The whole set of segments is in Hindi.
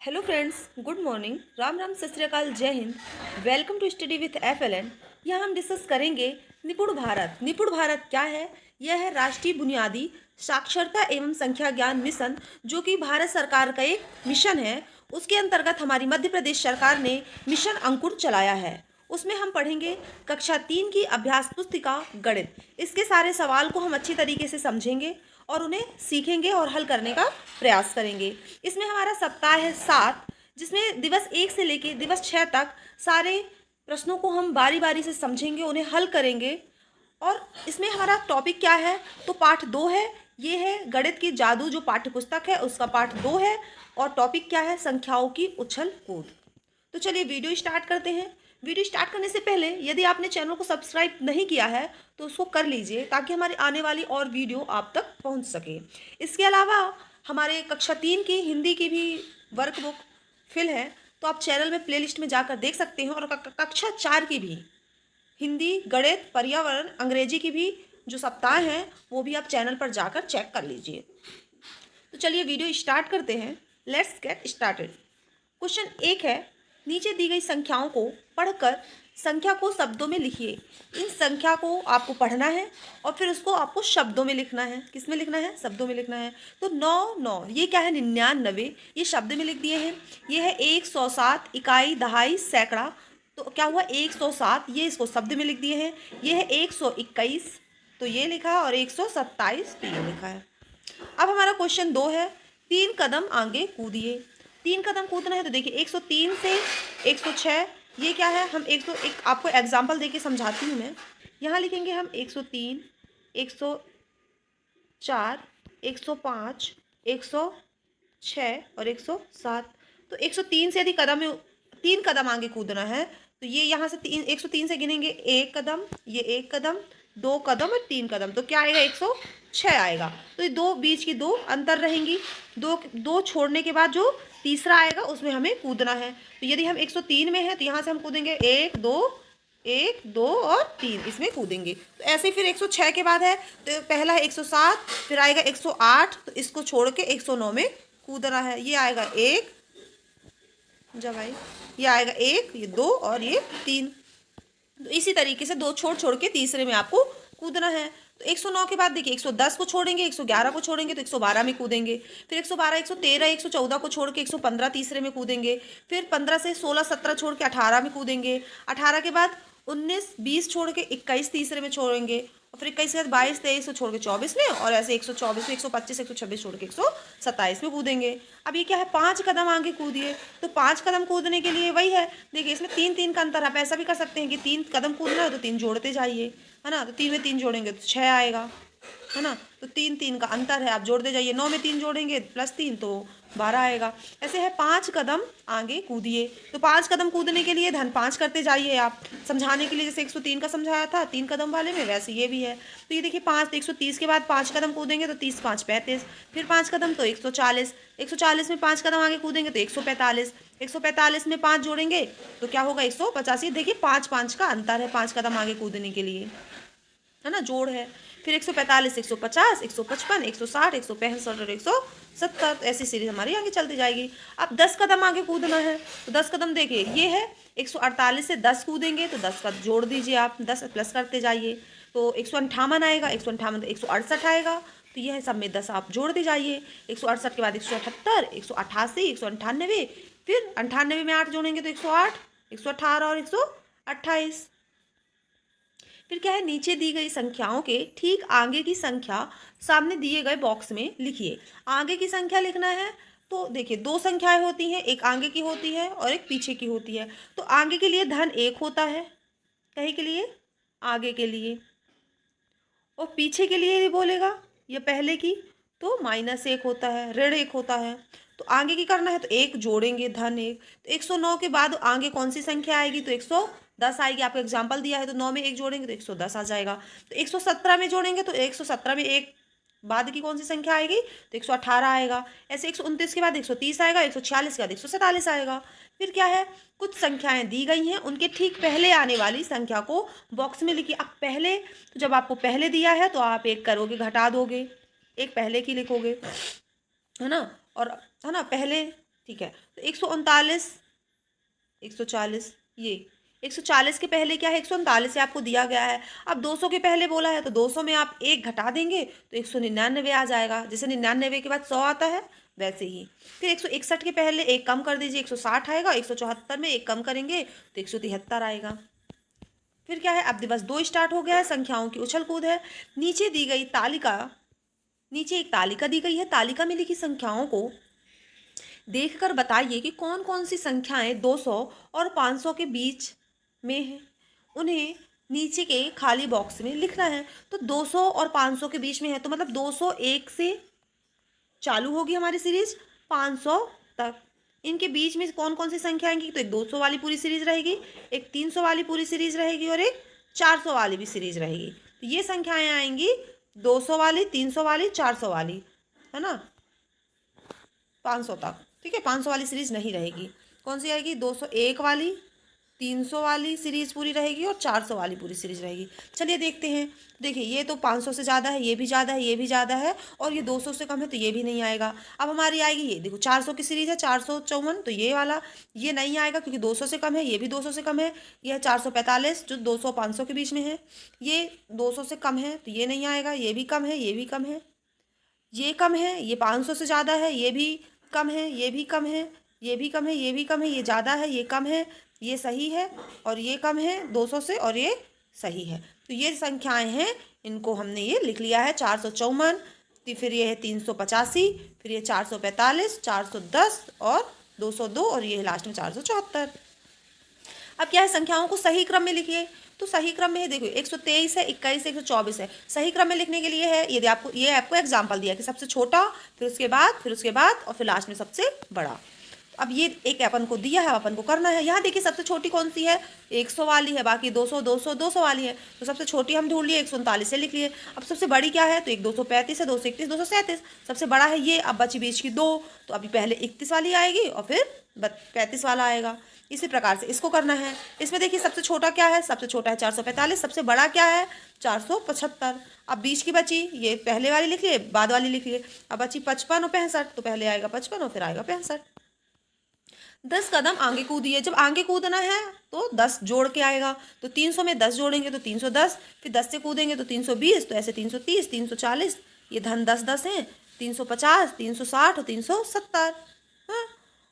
Hello friends, good morning, Ram Ram, सत श्री अकाल, जय Hind. Welcome to study with FLN। यहाँ हम डिस्कस करेंगे निपुण भारत। निपुण भारत क्या है? यह है राष्ट्रीय बुनियादी साक्षरता एवं संख्या ज्ञान मिशन, जो कि भारत सरकार का एक मिशन है। उसके अंतर्गत हमारी मध्य प्रदेश सरकार ने मिशन अंकुर चलाया है। उसमें हम पढ़ेंगे कक्षा 3 की अभ्यास पुस्तिका गणित। इसके सारे सवाल को हम अच्छी तरीके से समझेंगे और उन्हें सीखेंगे और हल करने का प्रयास करेंगे। इसमें हमारा सप्ताह है 7, जिसमें दिवस 1 से लेकर दिवस 6 तक सारे प्रश्नों को हम बारी बारी से समझेंगे, उन्हें हल करेंगे। और इसमें हमारा टॉपिक क्या है? तो पाठ 2 है। ये है गणित की जादू, जो पाठ्य पुस्तक है उसका पाठ 2 है। और टॉपिक क्या है? संख्याओं की उछल कूद। तो चलिए वीडियो स्टार्ट करते हैं। वीडियो स्टार्ट करने से पहले यदि आपने चैनल को सब्सक्राइब नहीं किया है तो उसको कर लीजिए, ताकि हमारी आने वाली और वीडियो आप तक पहुंच सके। इसके अलावा हमारे कक्षा 3 की हिंदी की भी वर्कबुक फिल है, तो आप चैनल में प्लेलिस्ट में जाकर देख सकते हैं। और कक्षा 4 की भी हिंदी, गणित, पर्यावरण, अंग्रेजी की भी जो सप्ताह हैं वो भी आप चैनल पर जाकर चेक कर लीजिए। तो चलिए वीडियो स्टार्ट करते हैं। Let's get started. क्वेश्चन 1 है, नीचे दी गई संख्याओं को पढ़कर संख्या को शब्दों में लिखिए। इन संख्या को आपको पढ़ना है और फिर उसको आपको शब्दों में लिखना है। किस में लिखना है? शब्दों में लिखना है। तो 9 9 ये क्या है? 99, ये शब्द में लिख दिए हैं। ये है 107, इकाई, दहाई, सैकड़ा। तो क्या हुआ? 107, ये इसको शब्द में लिख दिए हैं। ये है 121, तो ये लिखा, और 127 तो ये लिखा है। अब हमारा क्वेश्चन 2 है, 3 कदम आगे कूदिए। 3 कदम कूदना है तो देखिए 103 से 106, ये क्या है? हम 101 आपको एग्जाम्पल देके समझाती हूँ मैं। यहाँ लिखेंगे हम 103, 104, 105, 106 और 107। तो 103 से यदि 3 कदम आगे कूदना है तो ये यहाँ से 103 से गिनेंगे 1 कदम, ये 1 कदम, 2 कदम और 3 कदम, तो क्या आएगा? 106 आएगा। तो ये दो बीच की दो अंतर रहेंगी। दो छोड़ने के बाद जो तीसरा आएगा उसमें हमें कूदना है। तो यदि हम 103 में है तो यहाँ से हम कूदेंगे 1 2, 1 2 और 3, इसमें कूदेंगे। तो ऐसे ही फिर 106 के बाद है तो पहला है 107, फिर आएगा 108, तो इसको छोड़ के 109 में कूदना है। ये आएगा 1, जब आई ये आएगा 1, ये 2 और ये 3। तो इसी तरीके से दो छोड़ छोड़ के तीसरे में आपको कूदना है। तो 109 के बाद देखिए 110 को छोड़ेंगे, 111 को छोड़ेंगे तो 112 में कूदेंगे। फिर 112, 113, 114 को छोड़ के 115 तीसरे में कूदेंगे। फिर 15 से 16, 17 छोड़ के 18 में कूदेंगे। 18 के बाद 19, 20 छोड़ के 21 तीसरे में छोड़ेंगे। और फिर 21 के बाद 22, 23 को छोड़ के 24 में, और ऐसे 124 में, 125, 126 छोड़ के 127 में कूदेंगे। अब ये क्या है? 5 कदम आगे कूदिए। तो 5 कदम कूदने के लिए वही है, देखिए इसमें 3 3 का अंतर है। आप ऐसा भी कर सकते हैं कि 3 कदम कूदना है तो 3 जोड़ते जाइए, है ना। तो 3 में 3 जोड़ेंगे तो 6 आएगा, है ना। तो 3 3 का अंतर है, आप जोड़ते जाइए। 9 में 3 जोड़ेंगे +3 तो 12 आएगा। ऐसे है 5 कदम आगे कूदिए। तो 5 कदम कूदने के लिए धन 5 करते जाइए आप, समझाने के लिए। जैसे 103 का समझाया था 3 कदम वाले में, वैसे ये भी है। तो ये देखिए 5, 130 के बाद 5 कदम कूदेंगे तो 30 5 35, फिर 5 कदम तो 140, 140 में 5 कदम आगे कूदेंगे तो 145, 145 में 5 जोड़ेंगे तो क्या होगा? 185। देखिए 5 5 का अंतर है 5 कदम आगे कूदने के लिए, है ना, जोड़ है। फिर 145, 150, 155, 160, 165 और 170, ऐसी सीरीज हमारी आगे चलती जाएगी। अब 10 कदम आगे कूदना है तो 10 कदम देखिए ये है 148 से 10 कूदेंगे तो 10 का जोड़ दीजिए आप, 10 प्लस करते जाइए तो 158 आएगा। 158 तो 168 आएगा। तो यह है सब में 10 आप जोड़ दे जाइए। 168 के बाद 178, 188, 198, फिर 98 में 8 जोड़ेंगे तो 108, 118 और 128। फिर क्या है? नीचे दी गई संख्याओं के ठीक आगे की संख्या सामने दिए गए बॉक्स में लिखिए। आगे की संख्या लिखना है तो देखिए 2 संख्याएं होती हैं, एक आगे की होती है और एक पीछे की होती है। तो आगे के लिए धन 1 होता है, कहीं के लिए? आगे के लिए। और पीछे के लिए ये बोलेगा, ये पहले की, तो -1 होता है, ऋण 1 होता है। तो आगे की करना है तो 1 जोड़ेंगे, धन 1। तो 109 के बाद आगे कौन सी संख्या आएगी? तो 110 आएगी। आपको एग्जाम्पल दिया है तो 9 में 1 जोड़ेंगे तो 110 आ जाएगा। तो 117 में जोड़ेंगे तो 117 में 1 बाद की कौन सी संख्या आएगी? तो 118 आएगा। ऐसे 129 के बाद 130 आएगा, 146 के बाद 147 आएगा। फिर क्या है? कुछ संख्याएं दी गई हैं, उनके ठीक पहले आने वाली संख्या को बॉक्स में लिखिए। अब पहले, तो जब आपको पहले दिया है तो आप 1 करोगे, घटा दोगे, 1 पहले की लिखोगे, है ना। और है ना, पहले ठीक है। तो 139, 140, ये 140 के पहले क्या है, 139 से आपको दिया गया है। अब 200 के पहले बोला है तो 200 में आप एक घटा देंगे तो 199 आ जाएगा। जैसे 99 के बाद 100 आता है वैसे ही। फिर 161 के पहले एक कम कर दीजिए, 160 आएगा। 174 में एक कम करेंगे तो 173 आएगा। फिर क्या है, अब दिवस 2 स्टार्ट हो गया है, संख्याओं की उछल कूद है। नीचे दी गई तालिका, नीचे एक तालिका दी गई है, तालिका में लिखी संख्याओं को देखकर बताइए कि कौन कौन सी संख्याएं 200 और 500 के बीच में हैं। उन्हें नीचे के खाली बॉक्स में लिखना है। तो 200 और 500 के बीच में है तो मतलब 201 से चालू होगी हमारी सीरीज 500 तक। इनके बीच में कौन कौन सी संख्या आएंगी, तो एक 200 वाली पूरी सीरीज रहेगी, एक 300 वाली पूरी सीरीज रहेगी और एक 400 वाली भी सीरीज रहेगी। तो ये संख्याएं आएंगी 200 वाली, 300 वाली, 400 वाली, है ना, 500 तक। ठीक है, 500 वाली सीरीज नहीं रहेगी। कौन सी आएगी, 201 वाली, 300 वाली सीरीज पूरी रहेगी और 400 वाली पूरी सीरीज रहेगी। चलिए देखते हैं। देखिए ये तो 500 से ज़्यादा है, ये भी ज़्यादा है, ये भी ज़्यादा है और ये 200 से कम है तो ये भी नहीं आएगा। अब हमारी आएगी ये देखो 400 की सीरीज है, 454, तो ये वाला ये नहीं आएगा क्योंकि 200 से कम है, ये भी 200 से कम है। ये है 445 जो 200 500 के बीच में है, ये 200 से कम है तो ये नहीं आएगा। ये भी कम है, ये भी कम है, ये कम है, ये 500 से ज़्यादा है, ये भी कम है, ये भी कम है, ये भी कम है, ये भी कम है, ये ज़्यादा है, ये कम है, ये सही है और ये कम है 200 से और ये सही है। तो ये संख्याएं हैं, इनको हमने ये लिख लिया है 454, फिर ये है 385, फिर ये 445, 410 और 202 और ये लास्ट में 474। अब क्या है, संख्याओं को सही क्रम में लिखिए। तो सही क्रम में है, देखो 123 है, 21 है, 124 है। सही क्रम में लिखने के लिए है, यदि आपको एग्जाम्पल दिया कि सबसे छोटा, फिर उसके बाद, फिर उसके बाद और फिर लास्ट में सबसे बड़ा। अब ये एक अपन को दिया है, अपन को करना है। यहाँ देखिए सबसे छोटी कौन सी है, 100 वाली है, बाकी 200 200 200 वाली है। तो सबसे छोटी हम ढूंढ लिए, 139 से लिख लिए। अब सबसे बड़ी क्या है, तो एक 235 है, 231 237, सबसे बड़ा है ये। अब बची बीच की 2, तो अभी पहले 31 वाली आएगी और फिर 35 वाला आएगा। इसी प्रकार से इसको करना है। इसमें देखिए सबसे छोटा क्या है, सबसे छोटा है 445, सबसे बड़ा क्या है 475। अब बीच की बची, ये पहले वाली लिख लिए, बाद वाली लिख लिए। अब बची 55 और 65, तो पहले आएगा 55 और फिर आएगा 65। 10 कदम आगे कूदिए। जब आगे कूदना है तो 10 जोड़ के आएगा। तो 300 में 10 जोड़ेंगे तो 310, फिर 10 से कूदेंगे तो 320, तो ऐसे 330, 340, ये धन 10 10 हैं, 350, 360 और 370। हाँ,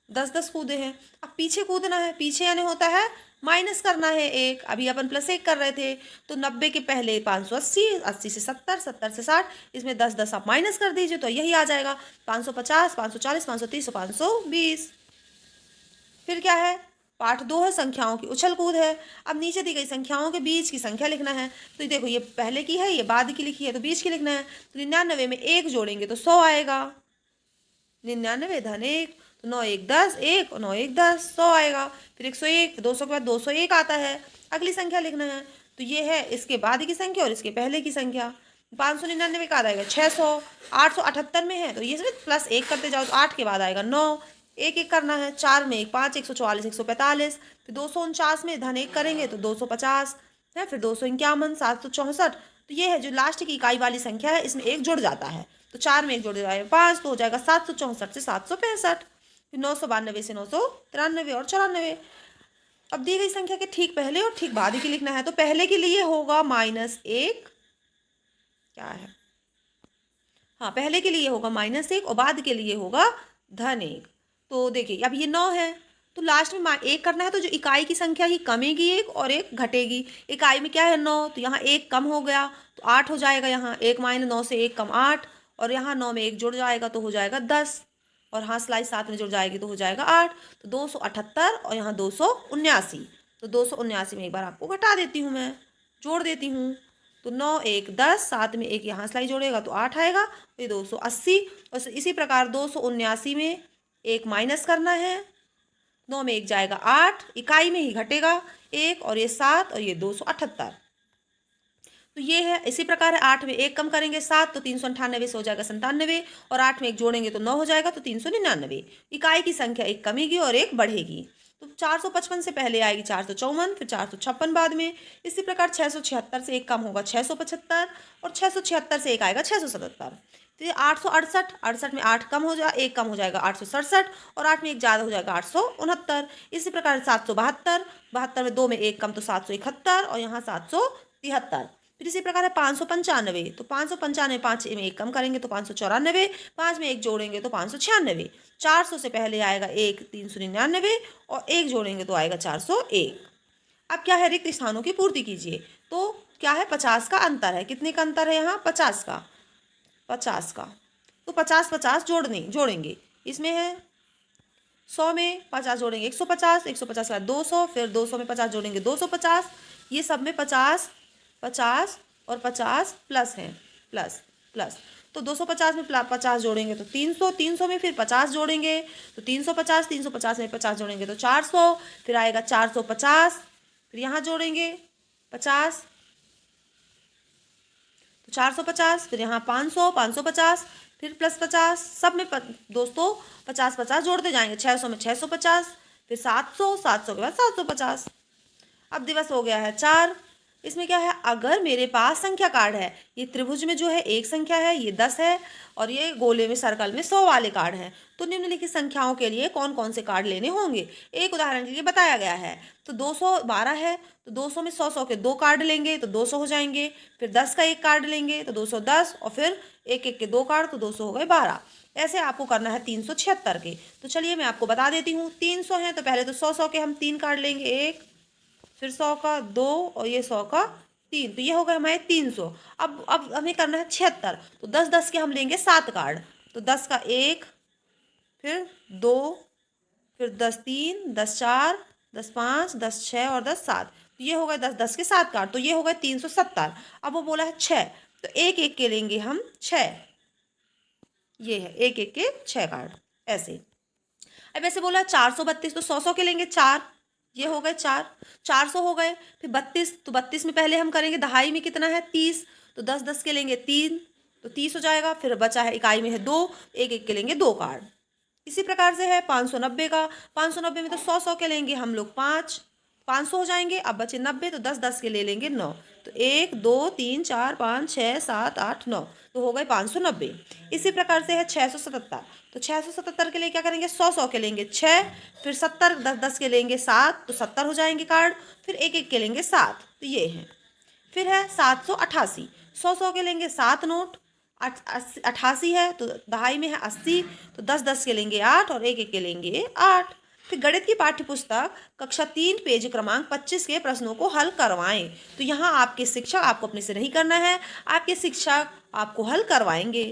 10 10 कूदे हैं। अब पीछे कूदना है, पीछे यानी होता है माइनस करना है एक। अभी अपन +1 कर रहे थे तो 90 के पहले 580, 80 से 70, 70 से 60, इसमें 10 10 आप माइनस कर दीजिए तो यही आ जाएगा 550, 540, 530 और 520। फिर क्या है, पाठ 2 है, संख्याओं की उछल कूद है। अब नीचे दी गई संख्याओं के बीच की संख्या लिखना है। तो देखो ये पहले की है, ये बाद की लिखी है, तो बीच की लिखना है। तो 99 में 1 जोड़ेंगे तो 100 आएगा। 99 धन 1, तो 9 1 10, 1 और 9 1 10, 100 आएगा। फिर 101, 200 के बाद 201 आता है। अगली संख्या लिखना है। तो ये है इसके बाद की संख्या और इसके पहले की संख्या। 599 का आएगा 600। 878 में है तो ये सिर्फ +1 करते जाओ तो 8 के बाद आएगा 9। एक एक करना है, 4 में 1 5, 144, 145, फिर 249 में धन 1 करेंगे तो 250 है, फिर 251, 764। तो ये है जो लास्ट की इकाई वाली संख्या है, इसमें एक जुड़ जाता है। तो 4 में 1 जुड़ जाएगा 5, तो हो जाएगा 764 से 765, फिर 992 से 993 और 94। अब दी गई संख्या के ठीक पहले और ठीक बाद की लिखना है। तो पहले के लिए होगा -1, क्या है, हाँ पहले के लिए होगा -1 और बाद के लिए होगा धन 1। तो देखिए अब ये 9 है तो लास्ट में 1 करना है। तो जो इकाई की संख्या ही कमेगी 1 और 1 घटेगी। इकाई में क्या है 9, तो यहाँ 1 कम हो गया तो 8 हो जाएगा। यहाँ 1 - 9 से 1 कम 8, और यहाँ 9 में 1 जुड़ जाएगा तो हो जाएगा 10, और हाँ स्लाइस 7 में जुड़ जाएगी तो हो जाएगा 8। तो 278 और यहाँ 279। तो 279 में एक बार आपको घटा देती हूँ, मैं जोड़ देती हूँ। तो 9 1 10, 7 में 1 यहाँ स्लाइस जोड़ेगा तो 8 आएगा। तो 280, और इसी प्रकार 279 में 1 माइनस करना है। 9 में 1 जाएगा 8, इकाई में ही घटेगा 1, और ये 7 और ये 278। तो ये है। इसी प्रकार है 8 में 1 कम करेंगे 7, तो 398 से हो जाएगा 97, और 8 में 1 जोड़ेंगे तो 9 हो जाएगा तो 399। इकाई की संख्या 1 कमेगी और 1 बढ़ेगी। तो 455 से पहले आएगी 454, फिर 456 बाद में। इसी प्रकार 676 से एक कम होगा 675 और 676 से एक आएगा 677। तो ये 868, 68 में 8 कम हो जाए, एक कम हो जाएगा 867 और 8 में एक ज़्यादा हो जाएगा 869। इसी प्रकार 772, 72 में 2 में एक कम तो 771 और यहाँ 773। फिर इसी प्रकार है 595, तो 595 5 में एक कम करेंगे तो 594, 5 में एक जोड़ेंगे तो 596। 400 से पहले आएगा एक 399 और एक जोड़ेंगे तो आएगा 401। अब क्या है, रिक्त स्थानों की पूर्ति कीजिए। तो क्या है, 50 का अंतर है। कितने का अंतर है यहाँ, 50 का, 50 का। तो 50 50 जोड़ेंगे। इसमें है 100 में 50 जोड़ेंगे 150, 150 का 200, फिर 200 में 50 जोड़ेंगे 250। ये सब में 50 50 और 50 प्लस है, प्लस प्लस। तो 250 में 50 जोड़ेंगे तो 300, 300 में फिर 50 जोड़ेंगे तो 350, 350 में 50 जोड़ेंगे तो 400, फिर आएगा 450, फिर यहाँ जोड़ेंगे 50 तो 450, फिर यहाँ 500, 550, फिर प्लस 50। सब में दोस्तों 50 50 जोड़ते जाएंगे। 600 में 650, फिर 700, 700 के बाद 750। अब दिवस हो गया है 4। इसमें क्या है, अगर मेरे पास संख्या कार्ड है, ये त्रिभुज में जो है एक संख्या है, ये 10 है, और ये गोले में सर्कल में 100 वाले कार्ड हैं, तो निम्नलिखित संख्याओं के लिए कौन कौन से कार्ड लेने होंगे, एक उदाहरण के लिए बताया गया है। तो 212 है, तो 200 में 100 के 2 कार्ड लेंगे तो 200 हो जाएंगे। फिर 10 का एक कार्ड लेंगे तो 210, और फिर एक एक के 2 कार्ड तो 200 हो गए 12। ऐसे आपको करना है 376 के। तो चलिए मैं आपको बता देती हूँ। 300 है तो पहले तो 100 के हम 3 कार्ड लेंगे, एक, फिर 100 का 2 और ये 100 का 3, तो ये हो गए हमारे 300। अब हमें करना है 76, तो 10 10 के हम लेंगे 7 कार्ड। तो 10 का 1, फिर 2, फिर 10 3, 10 4, 10 5, 10 6 और 10 7, तो ये हो गए 10 10 के 7 कार्ड, तो ये हो गए 370। अब वो बोला है 6, तो एक एक के लेंगे हम 6, ये है एक एक के 6 कार्ड ऐसे। अब ऐसे बोला 432, तो 100 के लेंगे 4, ये हो गए 4, 400 हो गए। फिर 32, तो 32 में पहले हम करेंगे दहाई में कितना है 30, तो 10 10 के लेंगे 3, तो 30 हो जाएगा। फिर बचा है इकाई में है 2, एक एक के लेंगे 2 कार्ड। इसी प्रकार से है 590 का, 590 में तो 100 के लेंगे हम लोग 5, 500 हो जाएंगे। अब बचे 90, तो 10 10 के ले लेंगे 9, तो 1 2 3 4 5 6 7 8 9, तो हो गए 590। इसी प्रकार से है 677, तो 677 के लिए क्या करेंगे, 100 के लेंगे 6, फिर 70 10 10 के लेंगे 7, तो 70 हो जाएंगे कार्ड। फिर एक एक के लेंगे 7, तो ये है। फिर है 788, 100 के लेंगे 7 नोट, 88 है तो दहाई में है 80, तो 10 10 के लेंगे 8 और एक एक के लेंगे 8। फिर गणित की पाठ्य पुस्तक कक्षा 3 पेज क्रमांक 25 के प्रश्नों को हल करवाएं। तो यहाँ आपके शिक्षक, आपको अपने से नहीं करना है, आपके शिक्षक आपको हल करवाएंगे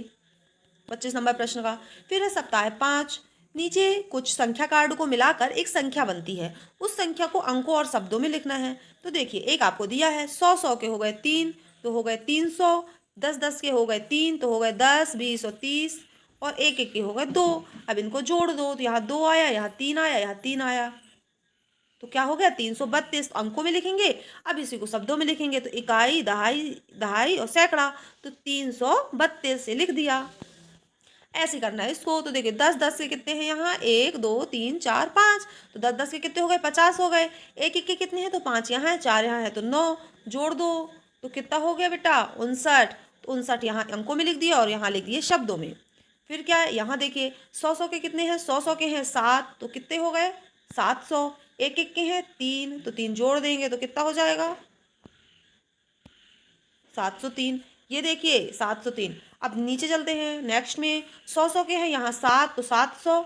25 नंबर प्रश्न का। फिर है सप्ताह 5, नीचे कुछ संख्या कार्ड को मिलाकर एक संख्या बनती है, उस संख्या को अंकों और शब्दों में लिखना है। तो देखिए, एक आपको दिया है 100 के हो गए 3, तो हो गए 300, 10 10 के हो गए 3, तो हो गए 10 20 और 30, और एक एक के हो गए 2। अब इनको जोड़ दो, तो यहाँ 2 आया, यहाँ 3 आया, यहाँ 3 आया, तो क्या हो गया 332 अंकों में लिखेंगे। अब इसी को शब्दों में लिखेंगे, तो इकाई दहाई दहाई और सैकड़ा, तो 332 से लिख दिया। ऐसे करना है इसको। तो देखिए 10 10 के कितने हैं यहाँ, 1 2 3 4 5, तो 10 10 के कितने हो गए, 50 हो गए। एक एक के कितने हैं, तो 5 यहाँ है, 4 यहाँ है, तो 9, जोड़ दो, तो कितना हो गया बेटा 59। तो 59 यहाँ अंकों में लिख दिया और यहाँ लिख दिए शब्दों में। फिर क्या है, यहाँ देखिए 100 के कितने हैं, 100 के हैं 7, तो कितने हो गए 700। एक एक के हैं 3, तो 3 जोड़ देंगे तो कितना हो जाएगा 703। ये देखिए 703। अब नीचे चलते हैं नेक्स्ट में, 100 के हैं यहाँ 7, तो 700।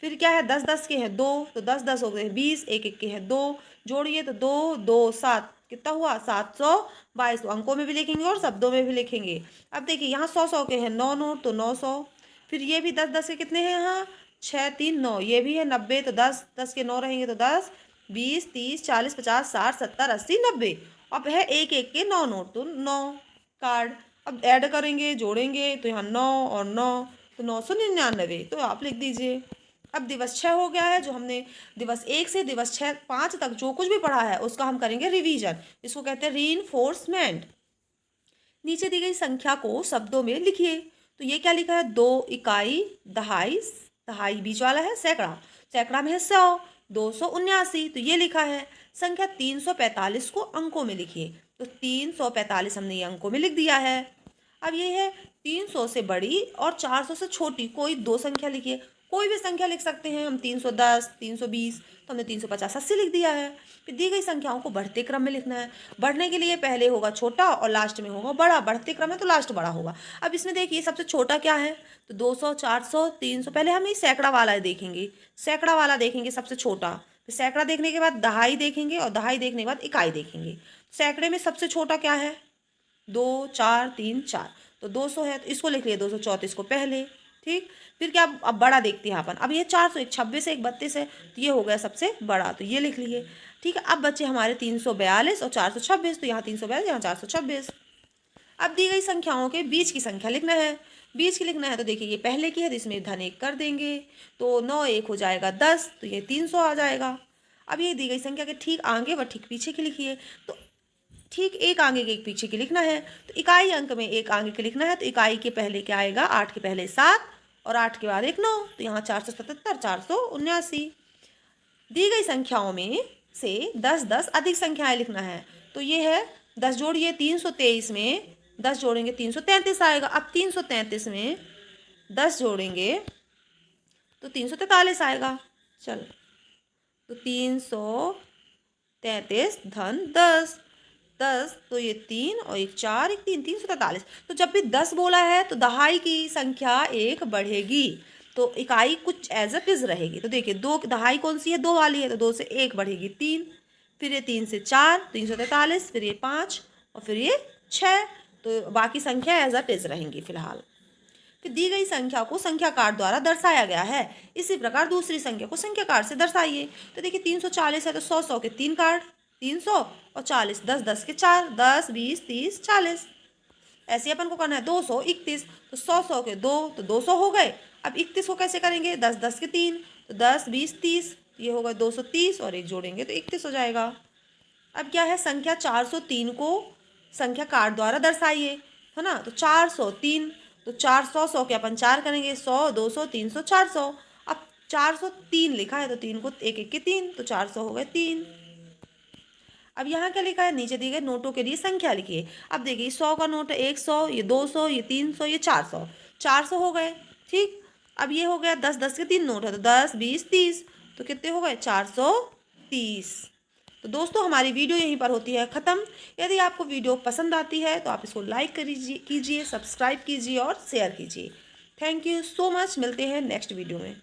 फिर क्या है 10 10 के हैं 2, तो 10 10 हो गए 20, एक एक के हैं 2, जोड़िए तो 2 2 7, कितना हुआ 722। तो अंकों में भी लिखेंगे और शब्दों में भी लिखेंगे। अब देखिए यहाँ 100 के हैं 9 नोट, तो 900। फिर ये भी 10 10 के कितने हैं यहाँ 6 3 9, ये भी है 90, तो 10 10 के 9 रहेंगे, तो 10 20 30 40 50 60 70 80 90। अब है एक एक के 9 नोट, तो 9 कार्ड। अब ऐड करेंगे जोड़ेंगे, तो यहाँ 9 और 9, तो 999, तो आप लिख दीजिए। अब दिवस 6 हो गया है, जो हमने दिवस 1 से दिवस 6 5 तक जो कुछ भी पढ़ा है उसका हम करेंगे रिवीजन। इसको कहते हैं रीइंफोर्समेंट। नीचे दी गई संख्या को शब्दों में लिखिए। तो ये क्या लिखा है, 2 इकाई दहाई, दहाई बीच वाला है, सैकड़ा, सैकड़ा में है 100, 279, तो ये लिखा है। संख्या 345 को अंकों में लिखिए, तो 345 हमने ये अंकों में लिख दिया है। अब ये है 300 से बड़ी और 400 से छोटी कोई दो संख्या लिखिए। कोई भी संख्या लिख सकते हैं हम, 310, 320, तो हमने 350, 80 लिख दिया है। फिर दी गई संख्याओं को बढ़ते क्रम में लिखना है। बढ़ने के लिए पहले होगा छोटा और लास्ट में होगा बड़ा। बढ़ते क्रम है तो लास्ट बड़ा होगा। अब इसमें देखिए सबसे छोटा क्या है, तो 200, 400, 300। पहले हम ये सैकड़ा वाला देखेंगे, सैकड़ा वाला देखेंगे सबसे छोटा। फिर सैकड़ा देखने के बाद दहाई देखेंगे और दहाई देखने के बाद इकाई देखेंगे। सैकड़े में सबसे छोटा क्या है, 2, 4, 3, 4, तो 200 है, तो इसको लिख लिए 234 को पहले। ठीक, फिर क्या, अब बड़ा देखते हैं अपन। अब ये 400, एक 26 है, एक 32 है, तो ये हो गया सबसे बड़ा, तो ये लिख लिए। ठीक है, अब बच्चे हमारे 342 और 426, तो यहाँ 342, यहाँ 426। अब दी गई संख्याओं के बीच की संख्या लिखना है। बीच की लिखना है तो देखिए ये पहले की है, तो इसमें धन 1 कर देंगे, तो 9 1 हो जाएगा 10, तो ये 300 आ जाएगा। अब ये दी गई संख्या के ठीक आगे व ठीक पीछे की लिखिए, तो ठीक एक आगे के एक पीछे की लिखना है। तो इकाई अंक में एक आगे के लिखना है, तो इकाई के पहले क्या आएगा, 8 के पहले 7 और 8 के बाद एक 9, तो यहाँ 477, 479। दी गई संख्याओं में से 10 10 अधिक संख्याएं लिखना है। तो ये है 10 जोड़िए 323 में 10 जोड़ेंगे 333 आएगा। अब 333 में 10 जोड़ेंगे तो 343 आएगा। चलो, तो 333 धन 10, 10 तो ये 3 और एक 4, एक 3, 343। तो जब भी 10 बोला है तो दहाई की संख्या एक बढ़ेगी, तो इकाई कुछ एज अ इज रहेगी। तो देखिए दो दहाई कौन सी है, 2 वाली है, तो 2 से 1 बढ़ेगी 3, फिर ये 3 से 4, 343, फिर ये 5 और फिर ये 6, तो बाकी संख्या एज अ इज रहेंगी फिलहाल। फिर दी गई संख्या को संख्या कार्ड द्वारा दर्शाया गया है। इसी प्रकार दूसरी संख्या को संख्या कार्ड से दर्शाइए। तो देखिए 340 है, तो 100 100 के 3 कार्ड, 300 और 40, 10 10 के 4, 10 20 30 40। ऐसे अपन को करना है 231, तो 100 100 के 2, तो 200 हो गए। अब 31 को कैसे करेंगे, 10 10 के 3, तो 10 20 30, ये होगा 230 और एक जोड़ेंगे तो 31 हो जाएगा। अब क्या है, संख्या 403 को संख्या कार्ड द्वारा दर्शाइए, है ना। तो 403, तो 400 100 के अपन 4 करेंगे, 100 200 300 400। अब 403 लिखा है, तो 3 को एक एक के 3, तो 400 हो गए 3। अब यहाँ क्या लिखा है, नीचे दिए गए नोटों के लिए संख्या लिखिए। अब देखिए 100 का नोट है, 100, ये 200, ये 300, ये 400, 400 हो गए। ठीक, अब ये हो गया 10 10 के 3 नोट है, तो 10 20 30, तो कितने हो गए, 430। तो दोस्तों हमारी वीडियो यहीं पर होती है ख़त्म। यदि आपको वीडियो पसंद आती है तो आप इसको लाइक कीजिए, सब्सक्राइब कीजिए और शेयर कीजिए। थैंक यू सो मच, मिलते हैं नेक्स्ट वीडियो में।